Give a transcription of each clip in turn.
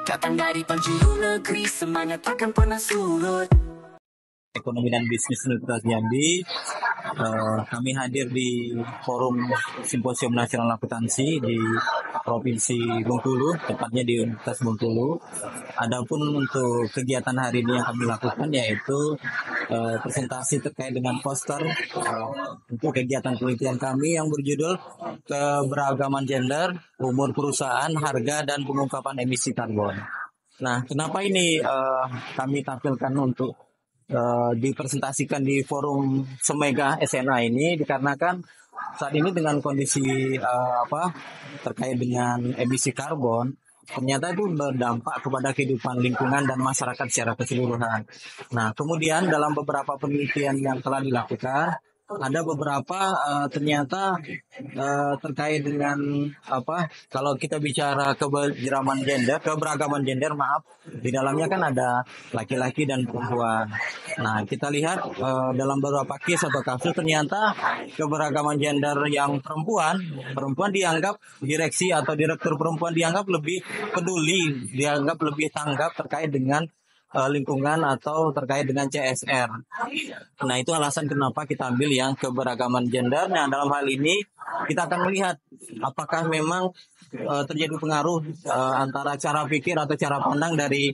Datang dari penjuru negeri, semangat takkan pernah surut. Ekonomi dan Bisnis Universitas Jambi, kami hadir di Forum Simposium Nasional Akuntansi di Provinsi Bengkulu, tepatnya di Universitas Bengkulu. Adapun untuk kegiatan hari ini yang kami lakukan yaitu presentasi terkait dengan poster untuk kegiatan penelitian kami yang berjudul Keberagaman Gender, Umur Perusahaan, Harga dan Pengungkapan Emisi Karbon. Nah, kenapa ini kami tampilkan untuk dipresentasikan di forum Semega SNA ini dikarenakan saat ini dengan kondisi terkait dengan emisi karbon ternyata itu berdampak kepada kehidupan lingkungan dan masyarakat secara keseluruhan. Nah, kemudian dalam beberapa penelitian yang telah dilakukan ada beberapa ternyata terkait dengan kalau kita bicara keberagaman gender, di dalamnya kan ada laki-laki dan perempuan. Nah, kita lihat dalam beberapa case atau kasus ternyata keberagaman gender yang perempuan dianggap direksi atau direktur perempuan dianggap lebih peduli, dianggap lebih tanggap terkait dengan lingkungan atau terkait dengan CSR. Nah, itu alasan kenapa kita ambil yang keberagaman gender. Nah, dalam hal ini kita akan melihat apakah memang terjadi pengaruh antara cara pikir atau cara pandang dari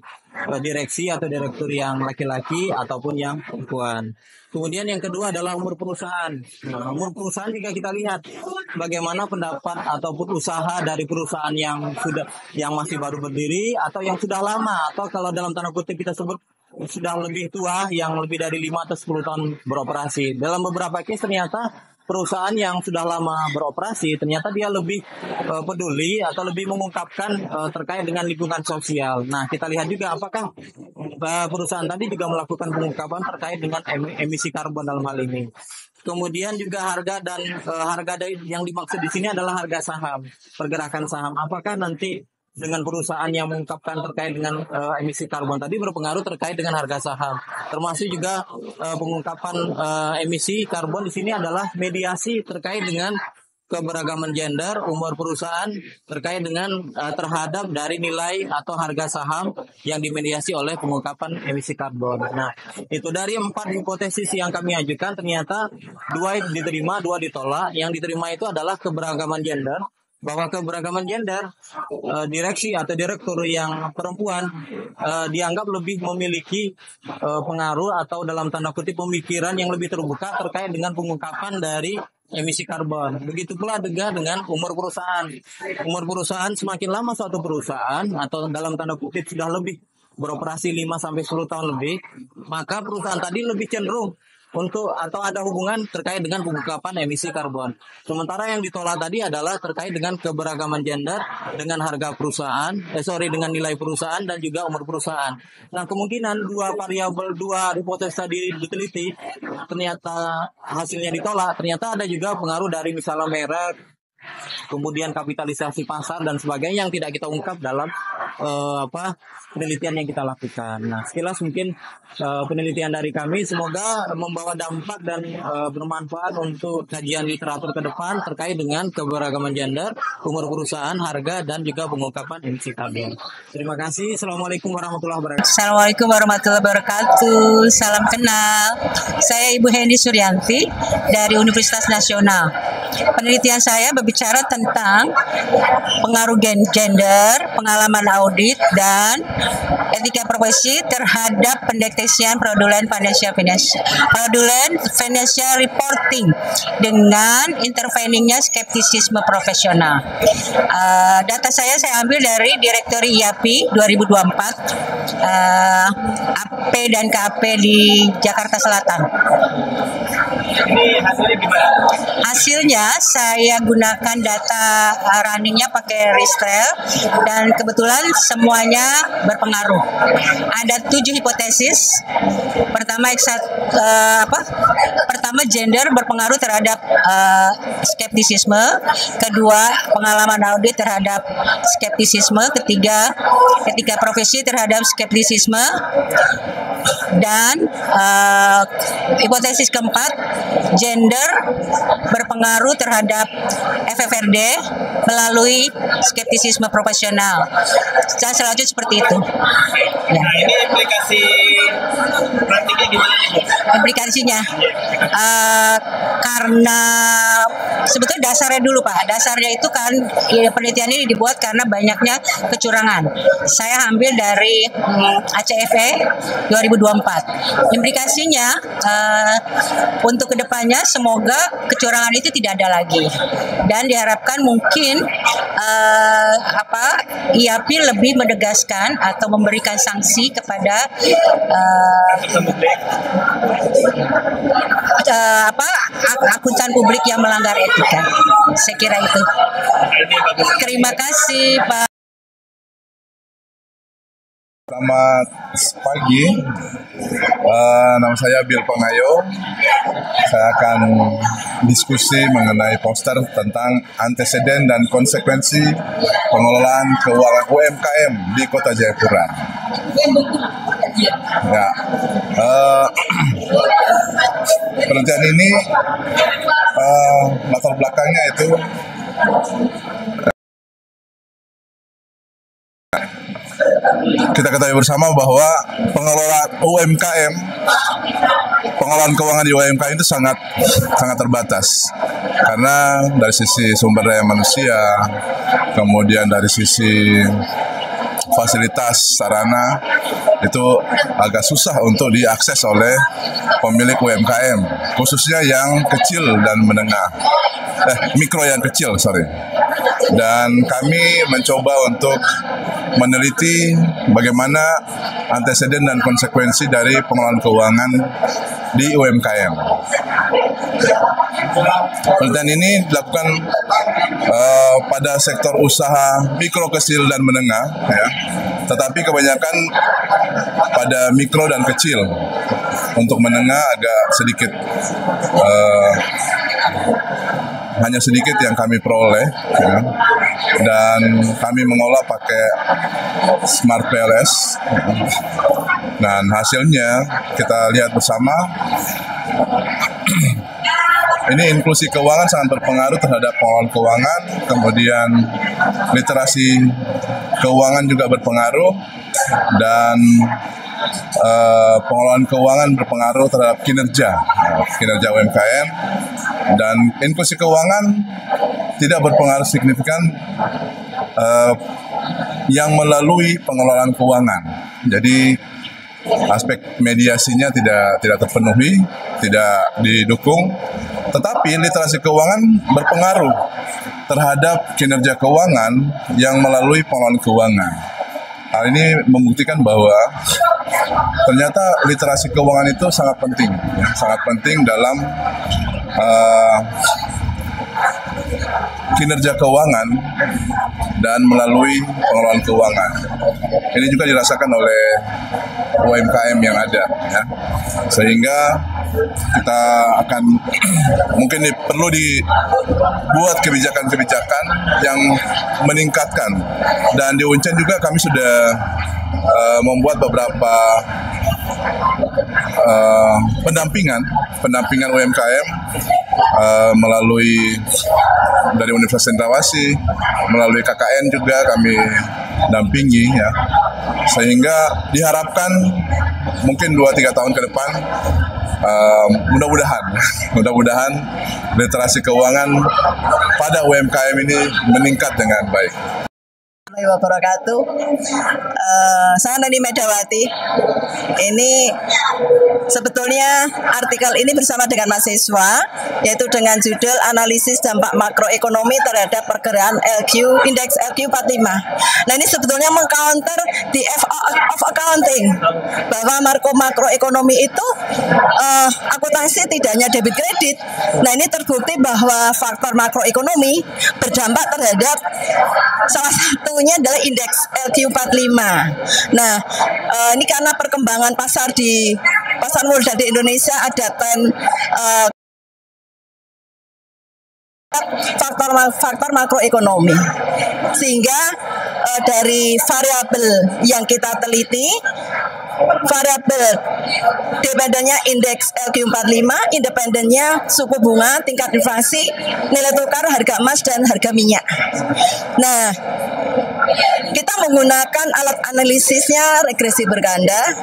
direksi atau direktur yang laki-laki ataupun yang perempuan. Kemudian yang kedua adalah umur perusahaan. Nah, umur perusahaan jika kita lihat bagaimana pendapat ataupun usaha dari perusahaan yang masih baru berdiri atau yang sudah lama atau kalau dalam tanda kutip kita sebut sudah lebih tua yang lebih dari 5 atau 10 tahun beroperasi. Dalam beberapa case ternyata perusahaan yang sudah lama beroperasi ternyata dia lebih peduli atau lebih mengungkapkan terkait dengan lingkungan sosial. Nah, kita lihat juga apakah perusahaan tadi juga melakukan pengungkapan terkait dengan emisi karbon dalam hal ini. Kemudian juga harga yang dimaksud di sini adalah harga saham, pergerakan saham. Apakah nanti dengan perusahaan yang mengungkapkan terkait dengan emisi karbon tadi berpengaruh terkait dengan harga saham. Termasuk juga pengungkapan emisi karbon di sini adalah mediasi terkait dengan keberagaman gender, umur perusahaan terkait dengan terhadap dari nilai atau harga saham yang dimediasi oleh pengungkapan emisi karbon. Nah, itu dari 4 hipotesis yang kami ajukan ternyata 2 diterima, 2 ditolak. Yang diterima itu adalah keberagaman gender, bahwa keberagaman gender direksi atau direktur yang perempuan dianggap lebih memiliki pengaruh atau dalam tanda kutip pemikiran yang lebih terbuka terkait dengan pengungkapan dari emisi karbon. Begitu pula dengan umur perusahaan. Umur perusahaan semakin lama suatu perusahaan atau dalam tanda kutip sudah lebih beroperasi 5 sampai 10 tahun lebih, maka perusahaan tadi lebih cenderung untuk atau ada hubungan terkait dengan pengungkapan emisi karbon. Sementara yang ditolak tadi adalah terkait dengan keberagaman gender, dengan harga perusahaan, dengan nilai perusahaan dan juga umur perusahaan. Nah, kemungkinan 2 hipotesis tadi diteliti, ternyata hasilnya ditolak. Ternyata ada juga pengaruh dari misalnya merek, kemudian kapitalisasi pasar dan sebagainya yang tidak kita ungkap dalam penelitian yang kita lakukan. Nah, sekilas mungkin penelitian dari kami semoga membawa dampak dan bermanfaat untuk kajian literatur ke depan terkait dengan keberagaman gender, umur perusahaan, harga dan juga pengungkapan emisi karbon. Terima kasih. Assalamualaikum warahmatullahi wabarakatuh. Assalamualaikum warahmatullahi wabarakatuh. Salam kenal. Saya Ibu Hendy Suryanti dari Universitas Nasional. Penelitian saya berbicara tentang pengaruh gender, pengalaman audit, dan etika profesi terhadap pendeteksian fraudulent financial reporting dengan interveningnya skeptisisme profesional. Data saya ambil dari Direktori IAPI 2024, AP dan KAP di Jakarta Selatan. Ini hasilnya gimana? Hasilnya saya gunakan data runningnya pakai Ristrel dan kebetulan semuanya berpengaruh. Ada 7 hipotesis. Pertama gender berpengaruh terhadap skeptisisme. Kedua, pengalaman audit terhadap skeptisisme. Ketiga, etika profesi terhadap skeptisisme. Dan hipotesis keempat, gender berpengaruh terhadap FFRD melalui skeptisisme profesional. Dan selanjutnya seperti itu. Ya. Nah, ini implikasi praktiknya gimana? Implikasinya karena sebetulnya dasarnya dulu Pak. Dasarnya itu kan penelitian ini dibuat karena banyaknya kecurangan. Saya ambil dari ACFE 2024. Implikasinya untuk kedepannya semoga kecurangan itu tidak ada lagi. Dan diharapkan mungkin IAP lebih menegaskan atau memberikan sanksi kepada akuntan publik yang melanggar etika. Saya kira itu. Terima kasih Pak. Selamat pagi, nama saya Bill Pengayo. Saya akan diskusi mengenai poster tentang anteseden dan konsekuensi pengelolaan keuangan UMKM di Kota Jayapura. Ya, penelitian ini latar belakangnya itu kita ketahui bersama bahwa pengelolaan UMKM, pengelolaan keuangan di UMKM itu sangat terbatas karena dari sisi sumber daya manusia, kemudian dari sisi fasilitas sarana itu agak susah untuk diakses oleh pemilik UMKM, khususnya yang kecil dan menengah, mikro yang kecil, Dan kami mencoba untuk meneliti bagaimana anteseden dan konsekuensi dari pengelolaan keuangan di UMKM. Penelitian ini dilakukan pada sektor usaha mikro, kecil, dan menengah, ya. Tetapi kebanyakan pada mikro dan kecil. Untuk menengah agak sedikit, hanya sedikit yang kami peroleh, ya. Dan kami mengolah pakai Smart PLS. Dan hasilnya kita lihat bersama. Ini inklusi keuangan sangat berpengaruh terhadap pengelolaan keuangan, kemudian literasi keuangan juga berpengaruh, dan pengelolaan keuangan berpengaruh terhadap kinerja UMKM, dan inklusi keuangan tidak berpengaruh signifikan yang melalui pengelolaan keuangan. Jadi aspek mediasinya tidak terpenuhi, tidak didukung, tetapi literasi keuangan berpengaruh terhadap kinerja keuangan yang melalui pengelolaan keuangan. Hal ini membuktikan bahwa ternyata literasi keuangan itu sangat penting dalam kinerja keuangan dan melalui pengelolaan keuangan. Ini juga dirasakan oleh UMKM yang ada, ya. Sehingga kita akan mungkin perlu dibuat kebijakan-kebijakan yang meningkatkan. Dan di Uncen juga kami sudah membuat beberapa pendampingan UMKM melalui dari Universitas Cendrawasih, melalui KKN juga kami dampingi, ya. Sehingga diharapkan mungkin 2-3 tahun ke depan mudah-mudahan literasi keuangan pada UMKM ini meningkat dengan baik. Wabarakatuh. Saya Nani Medawati. Ini sebetulnya artikel ini bersama dengan mahasiswa, yaitu dengan judul analisis dampak makroekonomi terhadap pergerakan indeks LQ 45. Nah, ini sebetulnya mengcounter di of accounting bahwa makroekonomi itu akuntansi tidak hanya debit kredit. Nah, ini terbukti bahwa faktor makroekonomi berdampak terhadap salah satunya adalah indeks LQ45. Nah, ini karena perkembangan pasar modal di Indonesia ada tren faktor makroekonomi, sehingga dari variabel yang kita teliti variabel dependennya indeks LQ45, independennya suku bunga, tingkat inflasi, nilai tukar, harga emas, dan harga minyak. Nah, kita menggunakan alat analisisnya regresi berganda,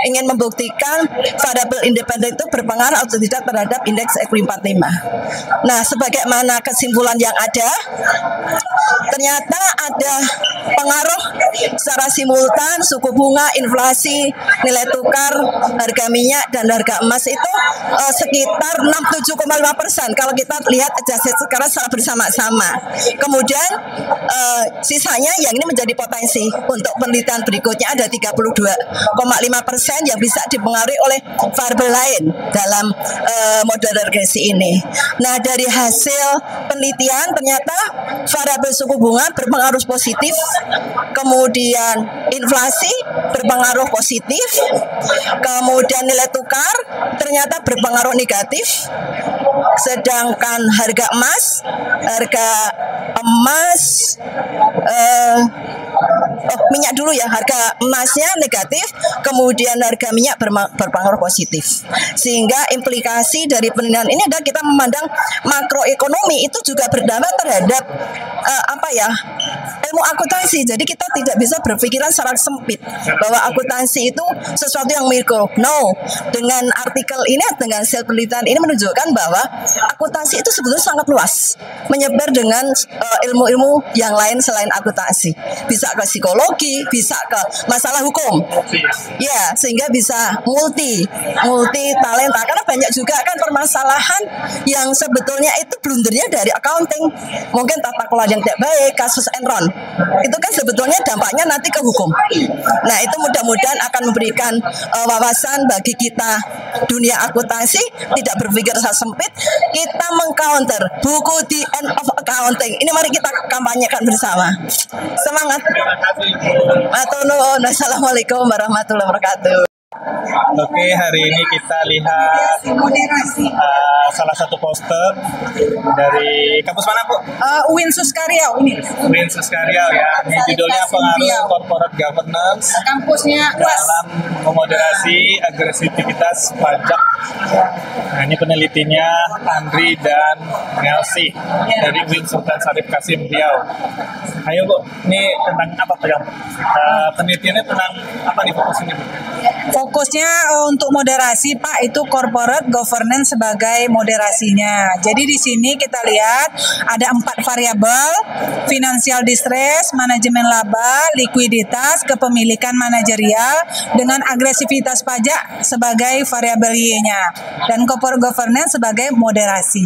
ingin membuktikan variabel independen itu berpengaruh atau tidak terhadap indeks LQ45. Nah, sebagaimana kesimpulan yang ada, ternyata ada pengaruh secara simultan suku bunga, inflasi, nilai tukar, harga minyak, dan harga emas itu sekitar 67,5% kalau kita lihat adjusted sekarang secara bersama-sama. Kemudian sisanya yang ini menjadi potensi untuk penelitian berikutnya ada 32,5% yang bisa dipengaruhi oleh variabel lain dalam model regresi ini. Nah, dari hasil penelitian ternyata variabel suku bunga berpengaruh positif, kemudian inflasi berpengaruh positif, kemudian nilai tukar ternyata berpengaruh negatif, sedangkan harga emas minyak dulu ya, harga emasnya negatif, kemudian harga minyak berpengaruh positif. Sehingga implikasi dari penelitian ini adalah kita memandang makroekonomi itu juga berdampak terhadap ilmu akuntansi. Jadi kita tidak bisa berpikiran secara sempit bahwa akuntansi itu sesuatu yang mikro. No, dengan artikel ini, dengan hasil penelitian ini menunjukkan bahwa akuntansi itu sebetulnya sangat luas, menyebar dengan ilmu-ilmu yang lain selain akuntansi. Bisa ke psikologi, bisa ke masalah hukum. Ya, sehingga bisa multi talenta. Karena banyak juga kan permasalahan yang sebetulnya itu blundernya dari accounting. Mungkin tata kelola yang tidak baik, kasus Enron. Itu kan sebetulnya dampaknya nanti ke hukum. Nah, itu mudah-mudahan akan memberikan wawasan bagi kita dunia akuntansi, tidak berpikir sangat sempit. Kita mengcounter buku The End of Accounting. Ini mari kita kampanyekan bersama. Semangat. Matur nuwun. Assalamualaikum warahmatullahi wabarakatuh. Oke, hari ini kita lihat salah satu poster dari kampus mana, Bu? UIN Suskaryau ini. UIN Suskaryau ya. Ini judulnya pengaruh corporate governance Kampusnya UAS dalam memoderasi agresivitas pajak. Nah, ini penelitinya Andri dan Nelsi dari UIN Sultan Syarif Kasim Riau. Ayo, Bu, ini tentang apa tuh yang penelitiannya tentang apa nih fokusnya, Bu? Fokusnya untuk moderasi, Pak, itu corporate governance sebagai moderasinya. Jadi di sini kita lihat ada 4 variabel: financial distress, manajemen laba, likuiditas, kepemilikan manajerial, dengan agresivitas pajak sebagai variabel Y-nya, dan corporate governance sebagai moderasi.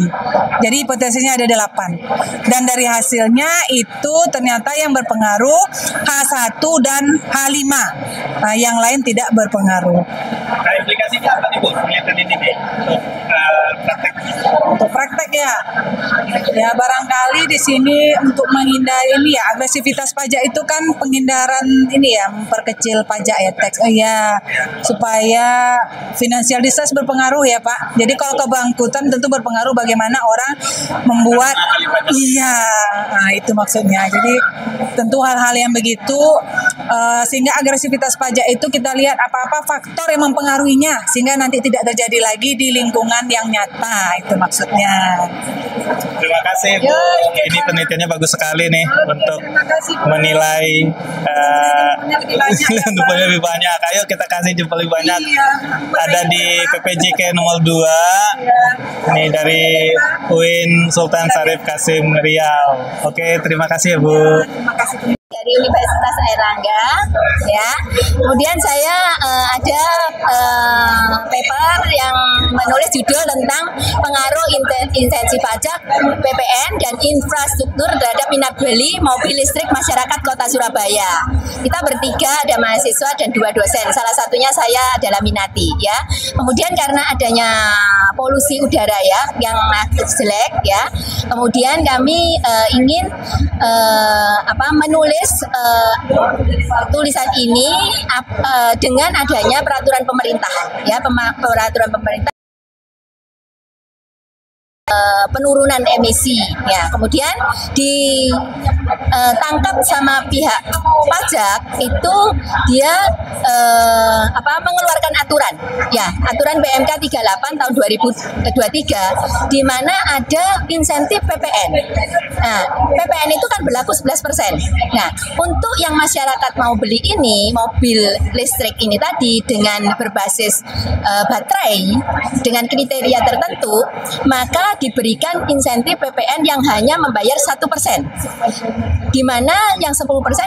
Jadi hipotesisnya ada 8. Dan dari hasilnya itu ternyata yang berpengaruh H1 dan H5. Yang lain tidak berpengaruh. Nah, implikasinya apa nih, Bu? Penelitian ini nih untuk praktek. Untuk praktek ya barangkali di sini untuk menghindari ini ya, agresivitas pajak itu kan penghindaran ini ya, memperkecil pajak ya, tax supaya financial distress berpengaruh ya, Pak. Jadi kalau kebangkrutan tentu berpengaruh bagaimana orang membuat nah itu maksudnya. Jadi tentu hal-hal yang begitu sehingga agresivitas pajak itu kita lihat apa-apa faktor yang mempengaruhinya sehingga nanti tidak terjadi lagi di lingkungan yang nyata, itu maksudnya. Terima kasih, Bu. Ini penelitiannya bagus sekali nih untuk menilai jumlahnya lebih banyak. Ayo kita kasih jumlah lebih banyak. Ada di PPJK nomor 2. Ini dari UIN Sultan Syarif Kasim Riau. Oke, terima kasih ya, Bu. Dari Universitas Airlangga ya. Kemudian saya ada paper yang menulis judul tentang pengaruh intensi pajak PPN dan infrastruktur terhadap minat beli mobil listrik masyarakat Kota Surabaya. Kita bertiga, ada mahasiswa dan 2 dosen. Salah satunya saya adalah Minati ya. Kemudian karena adanya polusi udara ya yang jelek ya. Kemudian kami ingin menulis tulisan ini dengan adanya peraturan pemerintah ya, peraturan pemerintah penurunan emisi ya. Kemudian di tangkap sama pihak pajak itu dia mengeluarkan aturan, ya aturan PMK 38 tahun 2023 di mana ada insentif PPN. Nah, PPN itu kan berlaku 11%. Nah, untuk yang masyarakat mau beli ini mobil listrik ini tadi dengan berbasis baterai dengan kriteria tertentu, maka diberikan insentif PPN yang hanya membayar 1%, di mana yang 10%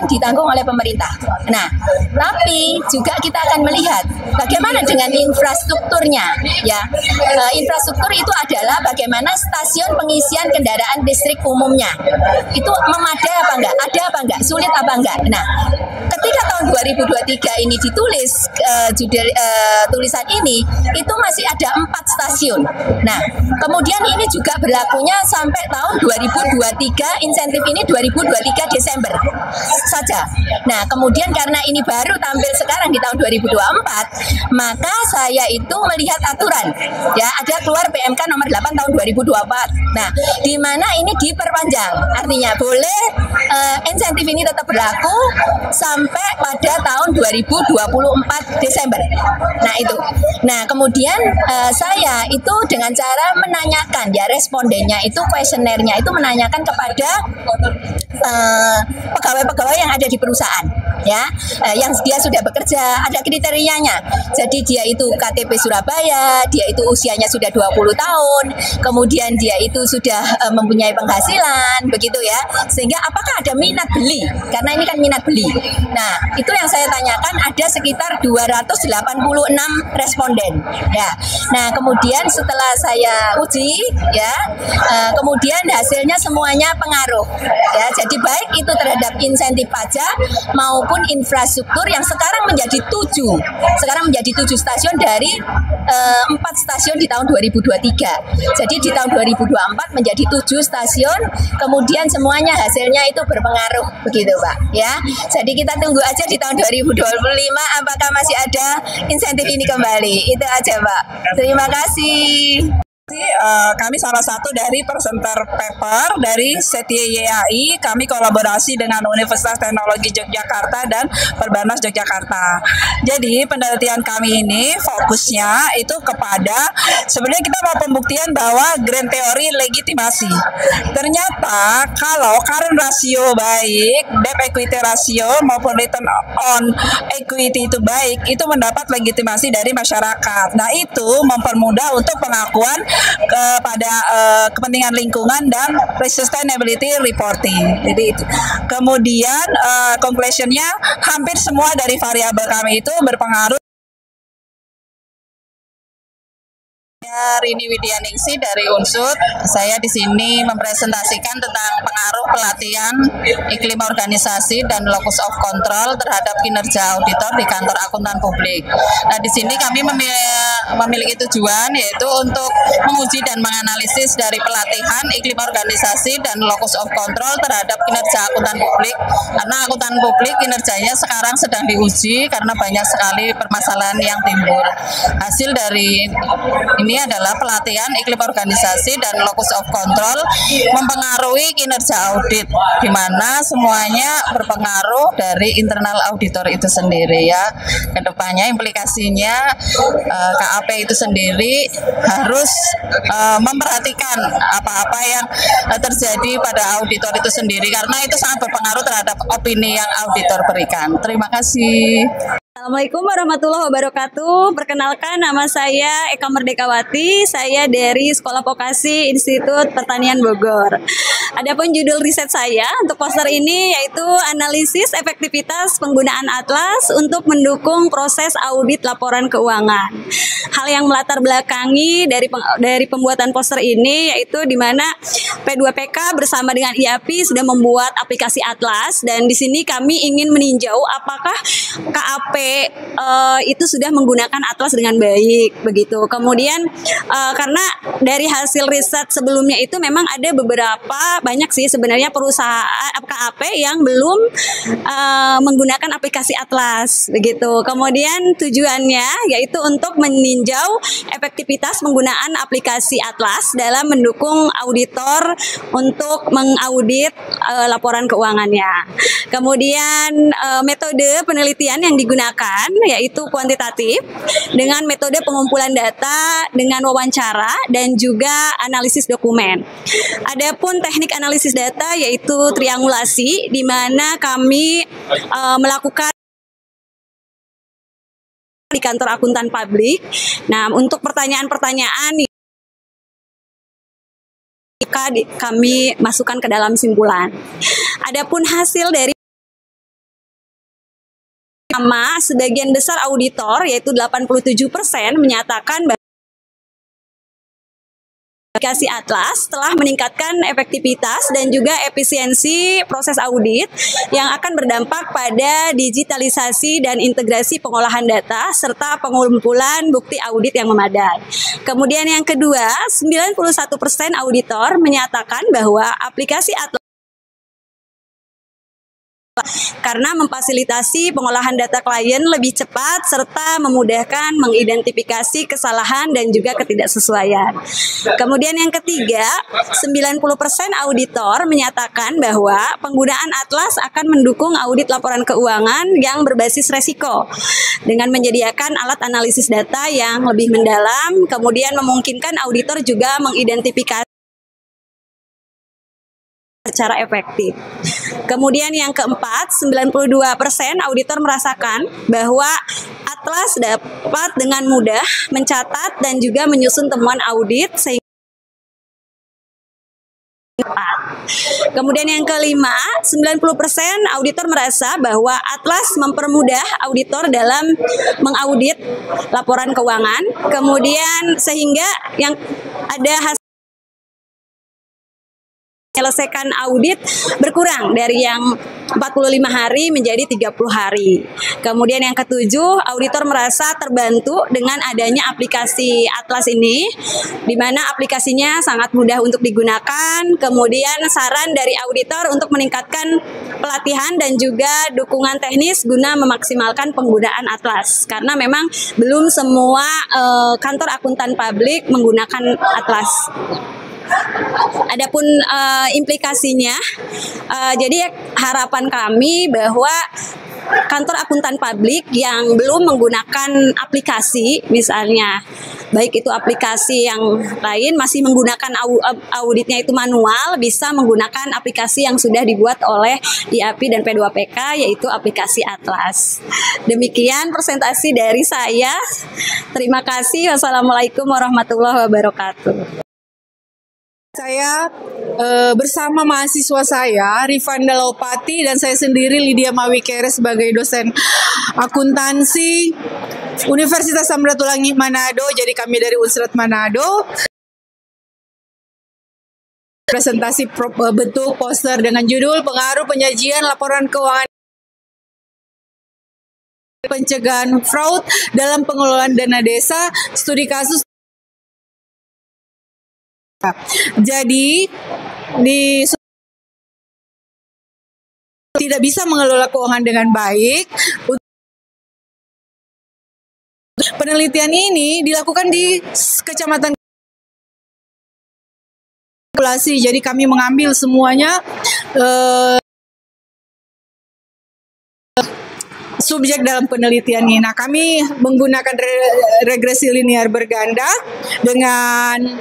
ditanggung oleh pemerintah. Nah, tapi juga kita akan melihat bagaimana dengan infrastrukturnya, ya. Infrastruktur itu adalah bagaimana stasiun pengisian kendaraan listrik umumnya itu memadai apa enggak, ada apa enggak, sulit apa enggak. Nah, ketika tahun 2023 ini ditulis tulisan ini itu masih ada 4 stasiun. Nah, kemudian ini juga berlakunya sampai tahun 2023, insentif ini 2023 Desember saja. Nah, kemudian karena ini baru tampil sekarang di tahun 2024, maka saya itu melihat aturan, ya, ada keluar PMK nomor 8 tahun 2024. Nah, di mana ini diperpanjang, artinya boleh insentif ini tetap berlaku sampai pada tahun 2024 Desember. Nah, itu. Nah, kemudian saya itu dengan cara menanyakan, ya, respondennya itu kuesionernya itu menanyakan kepada pegawai-pegawai yang ada di perusahaan, ya, yang dia sudah bekerja, ada kriterianya. Jadi dia itu KTP Surabaya, dia itu usianya sudah 20 tahun, kemudian dia itu sudah mempunyai penghasilan, begitu ya. Sehingga apakah ada minat beli? Karena ini kan minat beli. Nah, itu yang saya tanyakan, ada sekitar 286 responden, ya. Nah, kemudian setelah saya uji, ya, kemudian hasilnya semuanya pengaruh, ya. Jadi baik itu terhadap insentif pajak maupun infrastruktur yang sekarang menjadi 7. Sekarang menjadi 7 stasiun dari 4 stasiun di tahun 2023. Jadi di tahun 2024 menjadi 7 stasiun, kemudian semuanya hasilnya itu berpengaruh, begitu Pak, ya. Jadi kita tunggu aja di tahun 2025 apakah masih ada insentif ini kembali. Itu aja Pak. Terima kasih. Kami salah satu dari presenter paper dari CTYAI. Kami kolaborasi dengan Universitas Teknologi Yogyakarta dan Perbanas Yogyakarta. Jadi penelitian kami ini fokusnya itu kepada sebenarnya kita mau pembuktian bahwa grand teori legitimasi. Ternyata kalau current ratio baik, debt equity ratio maupun return on equity itu baik, itu mendapat legitimasi dari masyarakat. Nah, itu mempermudah untuk pengakuan kepada kepentingan lingkungan dan sustainability reporting. Jadi itu. Kemudian conclusionnya hampir semua dari variabel kami itu berpengaruh. Rini Widyaningsi dari Unsud. Saya di sini mempresentasikan tentang pengaruh pelatihan iklim organisasi dan locus of control terhadap kinerja auditor di kantor akuntan publik. Nah, di sini kami memiliki tujuan yaitu untuk menguji dan menganalisis dari pelatihan iklim organisasi dan locus of control terhadap kinerja akuntan publik. Karena akuntan publik kinerjanya sekarang sedang diuji karena banyak sekali permasalahan yang timbul. Hasil dari ini adalah pelatihan iklim organisasi dan locus of control mempengaruhi kinerja audit, di mana semuanya berpengaruh dari internal auditor itu sendiri, ya. Kedepannya implikasinya KAP itu sendiri harus memperhatikan apa-apa yang terjadi pada auditor itu sendiri, karena itu sangat berpengaruh terhadap opini yang auditor berikan. Terima kasih. Assalamualaikum warahmatullahi wabarakatuh. Perkenalkan, nama saya Eka Merdekawati. Saya dari Sekolah Vokasi Institut Pertanian Bogor. Adapun judul riset saya untuk poster ini yaitu analisis efektivitas penggunaan Atlas untuk mendukung proses audit laporan keuangan. Hal yang melatar belakangi dari pembuatan poster ini yaitu di mana P2PK bersama dengan IAPI sudah membuat aplikasi Atlas, dan di sini kami ingin meninjau apakah KAP itu sudah menggunakan Atlas dengan baik, begitu. Kemudian karena dari hasil riset sebelumnya itu memang ada beberapa banyak sih sebenarnya perusahaan KAP yang belum menggunakan aplikasi Atlas begitu. Kemudian tujuannya yaitu untuk meninjau efektivitas penggunaan aplikasi Atlas dalam mendukung auditor untuk mengaudit laporan keuangannya. Kemudian metode penelitian yang digunakan yaitu kuantitatif dengan metode pengumpulan data dengan wawancara dan juga analisis dokumen. Adapun teknik analisis data yaitu triangulasi, di mana kami melakukan di kantor akuntan publik. Nah, untuk pertanyaan-pertanyaan kami masukkan ke dalam simpulan. Adapun hasil dari sebagian besar auditor yaitu 87% menyatakan bahwa aplikasi Atlas telah meningkatkan efektivitas dan juga efisiensi proses audit yang akan berdampak pada digitalisasi dan integrasi pengolahan data serta pengumpulan bukti audit yang memadai. Kemudian yang kedua, 91% auditor menyatakan bahwa aplikasi Atlas karena memfasilitasi pengolahan data klien lebih cepat serta memudahkan mengidentifikasi kesalahan dan juga ketidaksesuaian. Kemudian yang ketiga, 90% auditor menyatakan bahwa penggunaan Atlas akan mendukung audit laporan keuangan yang berbasis resiko dengan menyediakan alat analisis data yang lebih mendalam, kemudian memungkinkan auditor juga mengidentifikasi secara efektif. Kemudian yang keempat, 92% auditor merasakan bahwa Atlas dapat dengan mudah mencatat dan juga menyusun temuan audit sehingga Kemudian yang kelima, 90% auditor merasa bahwa Atlas mempermudah auditor dalam mengaudit laporan keuangan, kemudian sehingga yang ada hasil menyelesaikan audit berkurang dari yang 45 hari menjadi 30 hari. Kemudian yang ketujuh, auditor merasa terbantu dengan adanya aplikasi Atlas ini, di mana aplikasinya sangat mudah untuk digunakan. Kemudian saran dari auditor untuk meningkatkan pelatihan dan juga dukungan teknis guna memaksimalkan penggunaan Atlas. Karena memang belum semua kantor akuntan publik menggunakan Atlas. Adapun implikasinya, jadi harapan kami bahwa kantor akuntan publik yang belum menggunakan aplikasi, misalnya baik itu aplikasi yang lain masih menggunakan auditnya itu manual, bisa menggunakan aplikasi yang sudah dibuat oleh IAPI dan P2PK, yaitu aplikasi Atlas. Demikian presentasi dari saya. Terima kasih. Wassalamualaikum warahmatullahi wabarakatuh. Saya bersama mahasiswa saya, Rifanda Laupati, dan saya sendiri, Lydia Mawikere, sebagai dosen akuntansi Universitas Samratulangi Manado. Jadi kami dari Unsrat Manado. Presentasi bentuk poster dengan judul Pengaruh Penyajian Laporan Keuangan Pencegahan Fraud dalam Pengelolaan Dana Desa, Studi Kasus. Jadi tidak bisa mengelola keuangan dengan baik. Penelitian ini dilakukan di Kecamatan populasi. Jadi kami mengambil semuanya subjek dalam penelitian ini. Nah, kami menggunakan regresi linear berganda dengan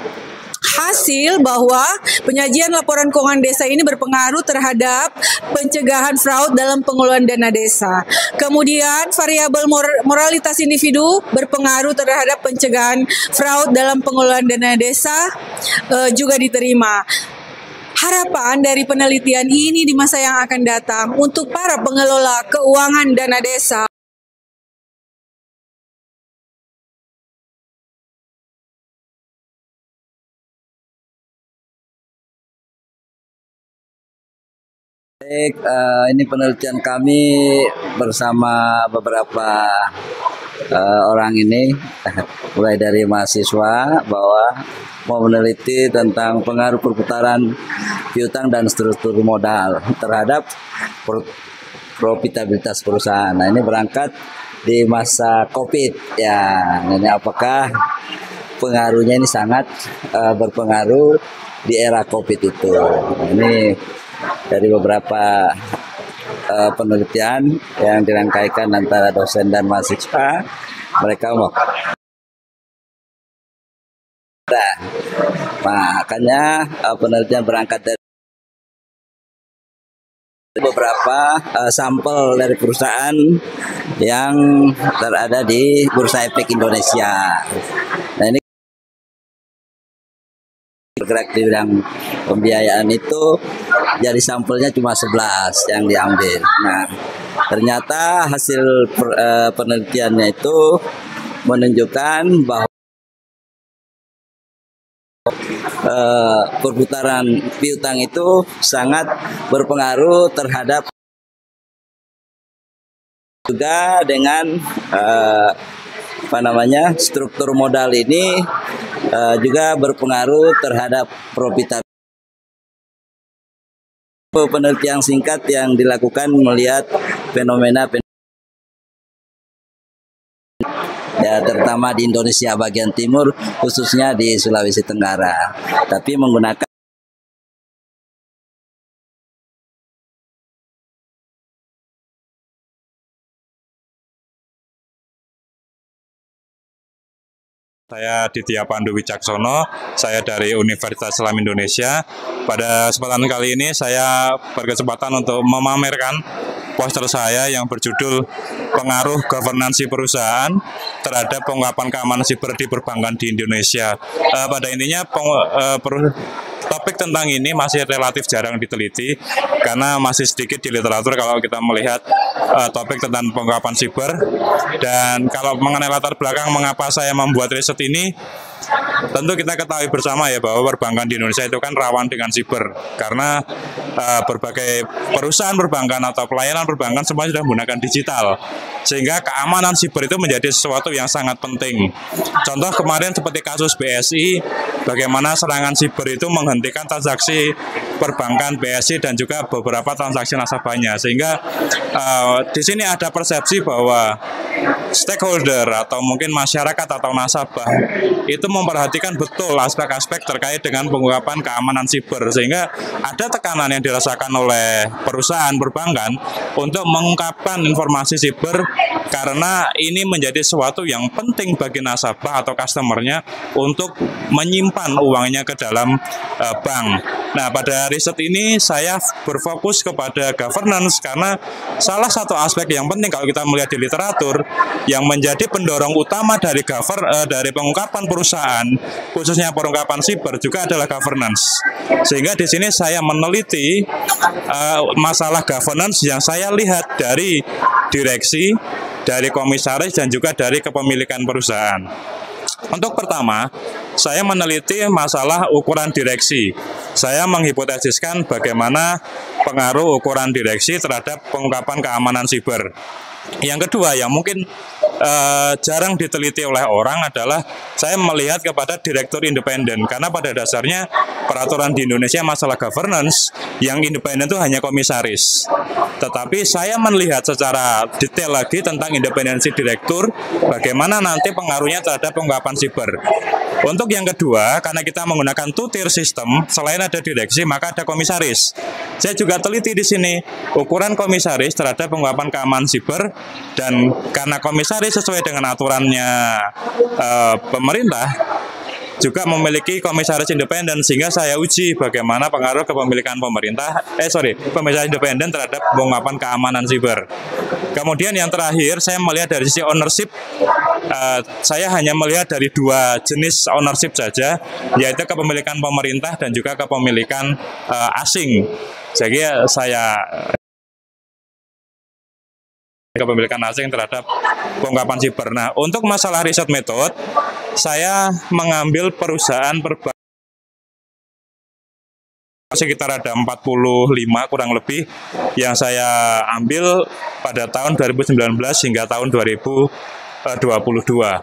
hasil bahwa penyajian laporan keuangan desa ini berpengaruh terhadap pencegahan fraud dalam pengelolaan dana desa. Kemudian variabel moralitas individu berpengaruh terhadap pencegahan fraud dalam pengelolaan dana desa juga diterima. Harapan dari penelitian ini di masa yang akan datang untuk para pengelola keuangan dana desa Baik, ini penelitian kami bersama beberapa orang ini mulai dari mahasiswa bahwa mau meneliti tentang pengaruh perputaran piutang dan struktur modal terhadap profitabilitas perusahaan. Nah, ini berangkat di masa COVID ya. Ini apakah pengaruhnya ini sangat berpengaruh di era COVID itu. Nah, ini dari beberapa penelitian yang dirangkaikan antara dosen dan mahasiswa, mereka mau. Nah, makanya penelitian berangkat dari beberapa sampel dari perusahaan yang terada di Bursa Efek Indonesia. Nah, ini bergerak di bidang pembiayaan itu, jadi sampelnya cuma 11 yang diambil. Nah, ternyata hasil penelitiannya itu menunjukkan bahwa perputaran piutang itu sangat berpengaruh terhadap juga dengan struktur modal ini juga berpengaruh terhadap profitabilitas. Penelitian singkat yang dilakukan melihat fenomena ya, terutama di Indonesia bagian timur, khususnya di Sulawesi Tenggara, tapi menggunakan Saya Ditya Pandu Wicaksono, saya dari Universitas Islam Indonesia. Pada kesempatan kali ini saya berkesempatan untuk memamerkan poster saya yang berjudul Pengaruh Governansi Perusahaan terhadap Pengungkapan Keamanan Siber di Perbankan di Indonesia. Pada intinya topik tentang ini masih relatif jarang diteliti karena masih sedikit di literatur kalau kita melihat topik tentang pengungkapan siber. Dan kalau mengenai latar belakang mengapa saya membuat riset ini, tentu kita ketahui bersama ya bahwa perbankan di Indonesia itu kan rawan dengan siber karena berbagai perusahaan perbankan atau pelayanan perbankan semua sudah menggunakan digital, sehingga keamanan siber itu menjadi sesuatu yang sangat penting. Contoh kemarin seperti kasus BSI, bagaimana serangan siber itu menghentikan transaksi perbankan BSI dan juga beberapa transaksi nasabahnya, sehingga di sini ada persepsi bahwa stakeholder atau mungkin masyarakat atau nasabah itu memperhatikan betul aspek-aspek terkait dengan pengungkapan keamanan siber, sehingga ada tekanan yang dirasakan oleh perusahaan perbankan untuk mengungkapkan informasi siber karena ini menjadi sesuatu yang penting bagi nasabah atau customernya untuk menyimpan uangnya ke dalam bank. Nah, pada riset ini saya berfokus kepada governance karena salah satu aspek yang penting kalau kita melihat di literatur yang menjadi pendorong utama dari dari pengungkapan perusahaan, khususnya pengungkapan siber juga adalah governance. Sehingga di sini saya meneliti masalah governance yang saya lihat dari direksi, dari komisaris dan juga dari kepemilikan perusahaan. Untuk pertama, saya meneliti masalah ukuran direksi. Saya menghipotesiskan bagaimana pengaruh ukuran direksi terhadap pengungkapan keamanan siber. Yang kedua yang mungkin jarang diteliti oleh orang adalah saya melihat kepada direktur independen, karena pada dasarnya peraturan di Indonesia masalah governance yang independen itu hanya komisaris. Tetapi saya melihat secara detail lagi tentang independensi direktur, bagaimana nanti pengaruhnya terhadap pengungkapan siber. Untuk yang kedua, karena kita menggunakan two-tier system, selain ada direksi maka ada komisaris. Saya juga teliti di sini ukuran komisaris terhadap pengungkapan keamanan siber, dan karena komisaris sesuai dengan aturannya pemerintah juga memiliki komisaris independen, sehingga saya uji bagaimana pengaruh kepemilikan komisaris independen terhadap pengungkapan keamanan siber. Kemudian yang terakhir saya melihat dari sisi ownership, saya hanya melihat dari dua jenis ownership saja, yaitu kepemilikan pemerintah dan juga kepemilikan asing. Jadi saya kepemilikan asing terhadap pengungkapan siber. Nah, untuk masalah riset metode, saya mengambil perusahaan perbankan sekitar ada 45 kurang lebih yang saya ambil pada tahun 2019 hingga tahun 2021. 2022.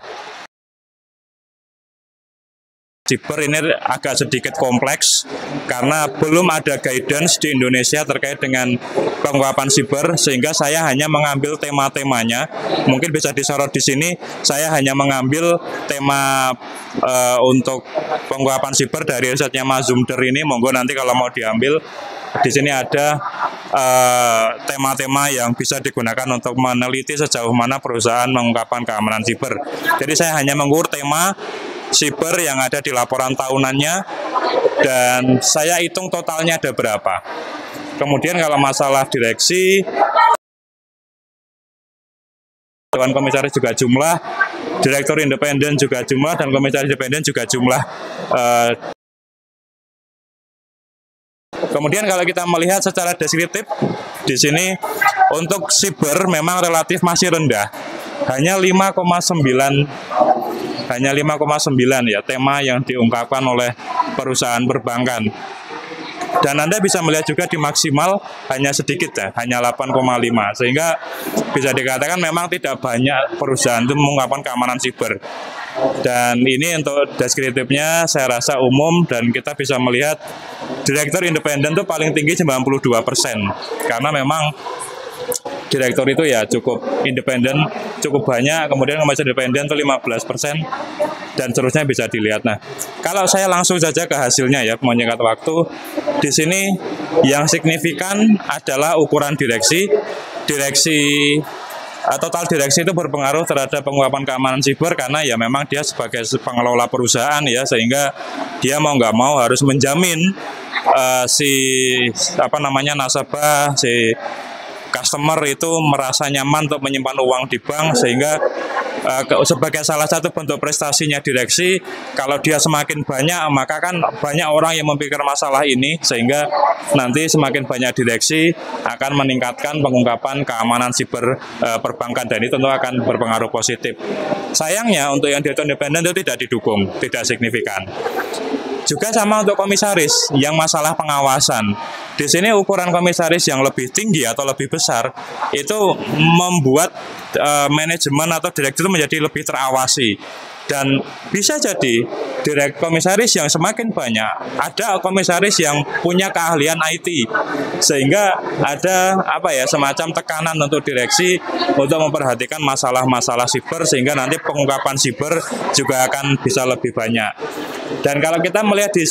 Siber ini agak sedikit kompleks karena belum ada guidance di Indonesia terkait dengan pengungkapan siber, sehingga saya hanya mengambil tema-temanya. Mungkin bisa disorot di sini, saya hanya mengambil tema untuk pengungkapan siber dari risetnya Mas Zumder ini. Monggo nanti kalau mau diambil, di sini ada tema-tema yang bisa digunakan untuk meneliti sejauh mana perusahaan mengungkapkan keamanan siber. Jadi saya hanya mengukur tema siber yang ada di laporan tahunannya, dan saya hitung totalnya ada berapa. Kemudian kalau masalah direksi, Dewan Komisaris juga jumlah, Direktur Independen juga jumlah, dan Komisaris Independen juga jumlah. Kemudian kalau kita melihat secara deskriptif, di sini untuk siber memang relatif masih rendah, hanya 5,9 ya tema yang diungkapkan oleh perusahaan perbankan. Dan Anda bisa melihat juga di maksimal hanya sedikit ya, hanya 8,5. Sehingga bisa dikatakan memang tidak banyak perusahaan itu mengungkapkan keamanan siber. Dan ini untuk deskriptifnya saya rasa umum, dan kita bisa melihat Direktur Independen itu paling tinggi 92%. Karena memang direktur itu ya cukup independen, cukup banyak, kemudian komisaris independen itu 15%, dan seterusnya bisa dilihat. Nah, kalau saya langsung saja ke hasilnya ya, menyingkat waktu, di sini yang signifikan adalah ukuran direksi. Total direksi itu berpengaruh terhadap pengungkapan keamanan siber karena ya memang dia sebagai pengelola perusahaan ya, sehingga dia mau nggak mau harus menjamin nasabah, si customer itu merasa nyaman untuk menyimpan uang di bank, sehingga sebagai salah satu bentuk prestasinya direksi, kalau dia semakin banyak, maka kan banyak orang yang memikir masalah ini, sehingga nanti semakin banyak direksi akan meningkatkan pengungkapan keamanan siber perbankan, dan itu tentu akan berpengaruh positif. Sayangnya untuk yang direktur independen itu tidak didukung, tidak signifikan. Juga sama untuk komisaris yang masalah pengawasan. Di sini ukuran komisaris yang lebih tinggi atau lebih besar itu membuat manajemen atau direktur menjadi lebih terawasi. Dan bisa jadi komisaris yang semakin banyak, ada komisaris yang punya keahlian IT, sehingga ada semacam tekanan untuk direksi untuk memperhatikan masalah-masalah siber, sehingga nanti pengungkapan siber juga akan bisa lebih banyak. Dan kalau kita melihat di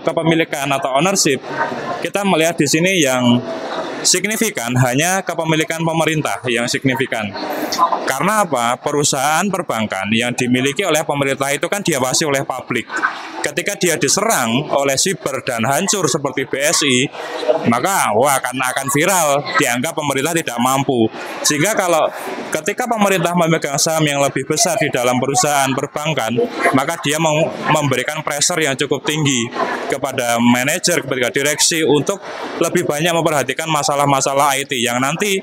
kepemilikan atau ownership, kita melihat di sini yang signifikan hanya kepemilikan pemerintah yang signifikan. Karena apa? Perusahaan perbankan yang dimiliki oleh pemerintah itu kan diawasi oleh publik. Ketika dia diserang oleh siber dan hancur seperti BSI, maka akan viral, dianggap pemerintah tidak mampu. Sehingga ketika pemerintah memegang saham yang lebih besar di dalam perusahaan perbankan, maka dia memberikan pressure yang cukup tinggi kepada manajer, kepada direksi untuk lebih banyak memperhatikan masalah-masalah IT yang nanti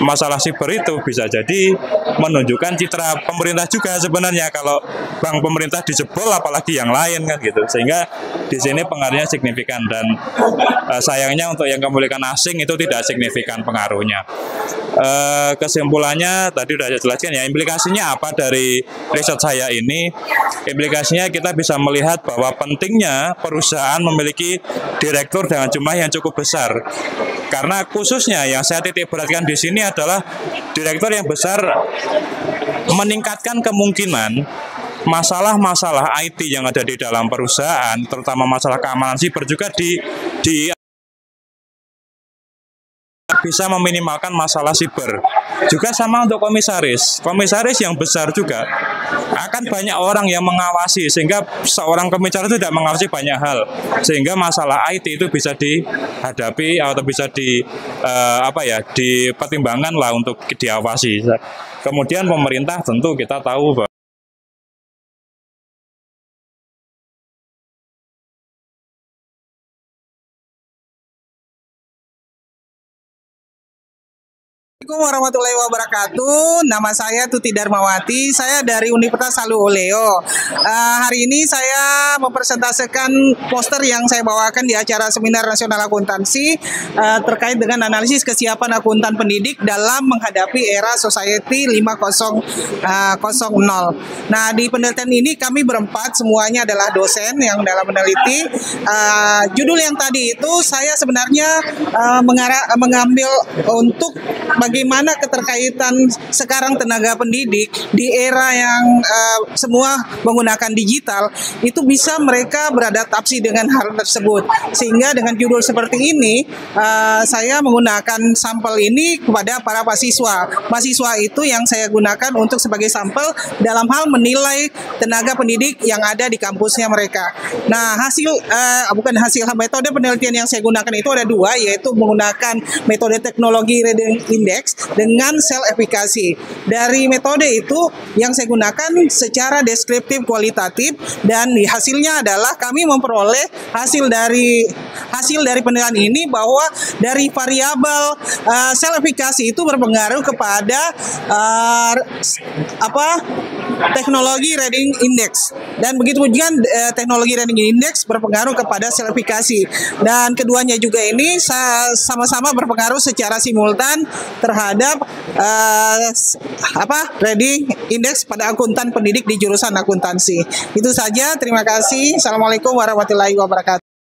masalah siber itu bisa jadi menunjukkan citra pemerintah juga sebenarnya, kalau bank pemerintah dijebol apalagi yang lain kan gitu. Sehingga di sini pengaruhnya signifikan, dan sayangnya untuk yang kepemilikan asing itu tidak signifikan pengaruhnya. Kesimpulannya tadi sudah saya jelaskan ya, implikasinya apa dari riset saya ini. Implikasinya kita bisa melihat bahwa pentingnya perusahaan memiliki direktur dengan jumlah yang cukup besar. Karena khususnya yang saya titik beratkan di sini adalah direktur yang besar meningkatkan kemungkinan masalah-masalah IT yang ada di dalam perusahaan, terutama masalah keamanan siber juga bisa meminimalkan masalah siber. Juga sama untuk komisaris. Komisaris yang besar juga akan banyak orang yang mengawasi, sehingga seorang komisaris tidak mengawasi banyak hal, sehingga masalah IT itu bisa dihadapi atau bisa dipertimbangkan lah untuk diawasi. Kemudian pemerintah tentu kita tahu bahwa Assalamualaikum warahmatullahi wabarakatuh. Nama saya Tuti Darmawati. Saya dari Universitas Halu Oleo. Hari ini saya mempresentasikan poster yang saya bawakan di acara Seminar Nasional Akuntansi terkait dengan analisis kesiapan akuntan pendidik dalam menghadapi era Society 5.0. Nah, di penelitian ini kami berempat semuanya adalah dosen yang dalam meneliti. Judul yang tadi itu saya sebenarnya mengambil untuk bagaimana keterkaitan sekarang tenaga pendidik di era yang semua menggunakan digital itu bisa mereka beradaptasi dengan hal tersebut. Sehingga dengan judul seperti ini saya menggunakan sampel ini kepada para mahasiswa. Mahasiswa itu yang saya gunakan untuk sebagai sampel dalam hal menilai tenaga pendidik yang ada di kampusnya mereka. Nah, metode penelitian yang saya gunakan itu ada dua, yaitu menggunakan metode teknologi reading index dengan sel efikasi. Dari metode itu yang saya gunakan secara deskriptif kualitatif, dan hasilnya adalah kami memperoleh hasil dari penelitian ini bahwa dari variabel sel efikasi itu berpengaruh kepada teknologi reading index, dan begitu juga teknologi reading index berpengaruh kepada sel efikasi, dan keduanya juga ini sama-sama berpengaruh secara simultan terhadap reading index pada akuntan pendidik di jurusan akuntansi. Itu saja, terima kasih. Assalamualaikum warahmatullahi wabarakatuh.